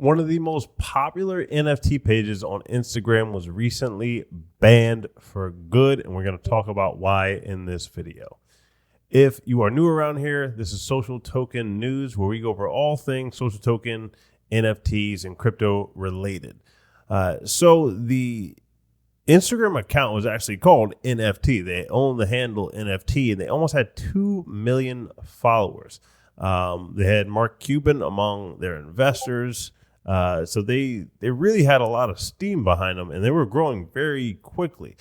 One of the most popular NFT pages on Instagram was recently banned for good, and we're going to talk about why in this video. If you are new around here, this is Social Token News, where we go over all things social token, NFTs, and crypto related. So the Instagram account was actually called NFT. They own the handle NFT, and they almost had 2 million followers. They had Mark Cuban among their investors. So they really had a lot of steam behind them, and they were growing very quickly.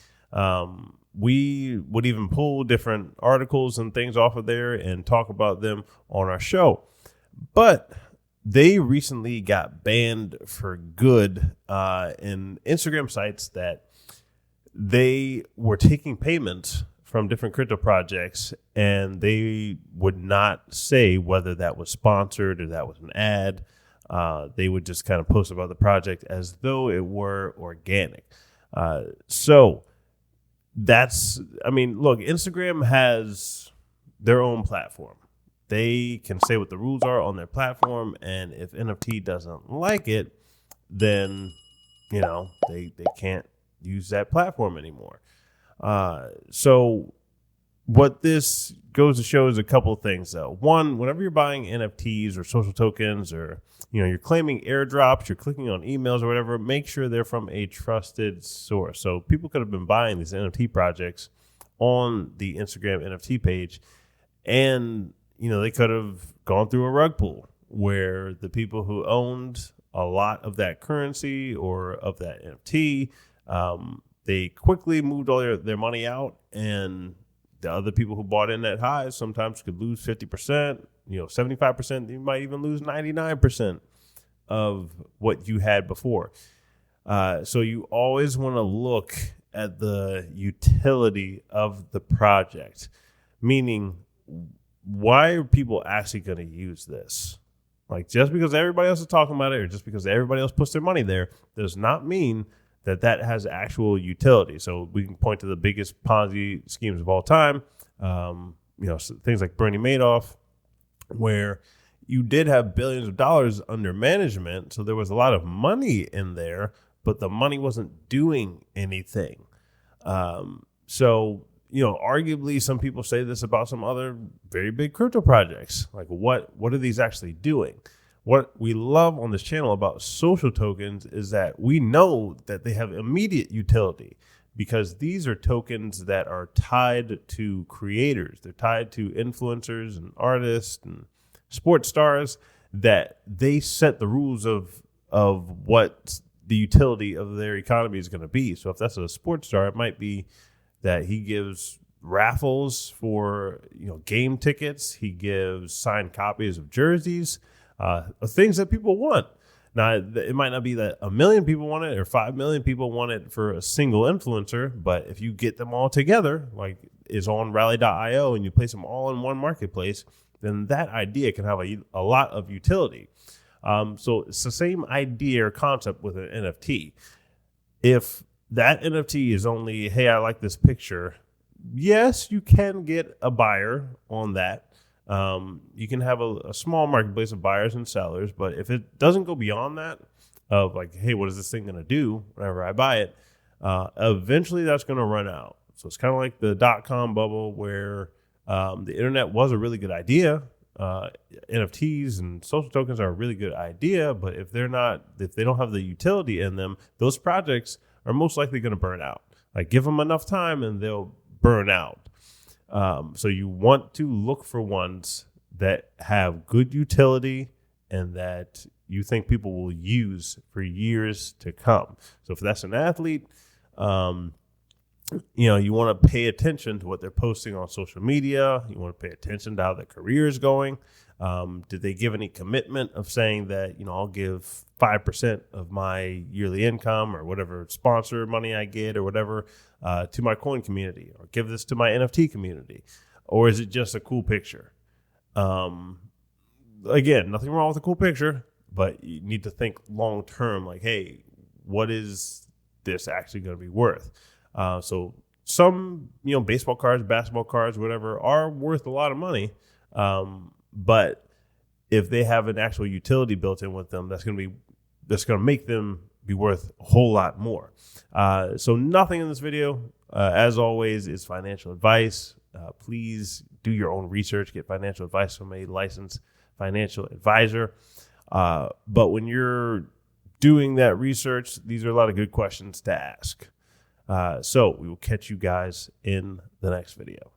We would even pull different articles and things off of there and talk about them on our show. But they recently got banned for good in Instagram sites that they were taking payments from different crypto projects, and they would not say whether that was sponsored or that was an ad. They would just kind of post about the project as though it were organic. So that's, look, Instagram has their own platform. They can say what the rules are on their platform, and if NFT doesn't like it, then, they can't use that platform anymore. So what this goes to show is a couple of things, though. One, whenever you're buying NFTs or social tokens, or you're claiming airdrops, you're clicking on emails or whatever, make sure they're from a trusted source. So people could have been buying these NFT projects on the Instagram NFT page, and they could have gone through a rug pull where the people who owned a lot of that currency or of that NFT, they quickly moved all their money out, and the other people who bought in at highs sometimes could lose 50%, 75%. You might even lose 99% of what you had before. So you always want to look at the utility of the project, meaning why are people actually going to use this? Like, just because everybody else is talking about it or just because everybody else puts their money there does not mean that has actual utility. So we can point to the biggest Ponzi schemes of all time, things like Bernie Madoff, where you did have billions of dollars under management. So there was a lot of money in there, but the money wasn't doing anything. So arguably some people say this about some other very big crypto projects. Like, what are these actually doing? What we love on this channel about social tokens is that we know that they have immediate utility, because these are tokens that are tied to creators. They're tied to influencers and artists and sports stars, that they set the rules of what the utility of their economy is going to be. So if that's a sports star, it might be that he gives raffles for game tickets. He gives signed copies of jerseys. Things that people want. Now, it might not be that 1 million people want it or 5 million people want it for a single influencer, but if you get them all together, like is on rally.io, and you place them all in one marketplace, then that idea can have a lot of utility. So it's the same idea or concept with an NFT. If that NFT is only, hey, I like this picture, yes, you can get a buyer on that. You can have a small marketplace of buyers and sellers, but if it doesn't go beyond that, of like, hey, what is this thing going to do whenever I buy it? Eventually that's going to run out. So it's kind of like the .com bubble, where the internet was a really good idea. NFTs and social tokens are a really good idea, but if they don't have the utility in them, those projects are most likely going to burn out. Like, give them enough time and they'll burn out. So you want to look for ones that have good utility and that you think people will use for years to come. So if that's an athlete, you want to pay attention to what they're posting on social media. You want to pay attention to how their career is going. Did they give any commitment of saying that, I'll give 5% of my yearly income or whatever sponsor money I get or whatever to my coin community, or give this to my NFT community? Or is it just a cool picture? Again, nothing wrong with a cool picture, but you need to think long term, like, hey, what is this actually going to be worth? So some, baseball cards, basketball cards, whatever, are worth a lot of money. But if they have an actual utility built in with them, that's going to be that's going to make them be worth a whole lot more. So nothing in this video, as always, is financial advice. Please do your own research, get financial advice from a licensed financial advisor. But when you're doing that research, these are a lot of good questions to ask. So we will catch you guys in the next video.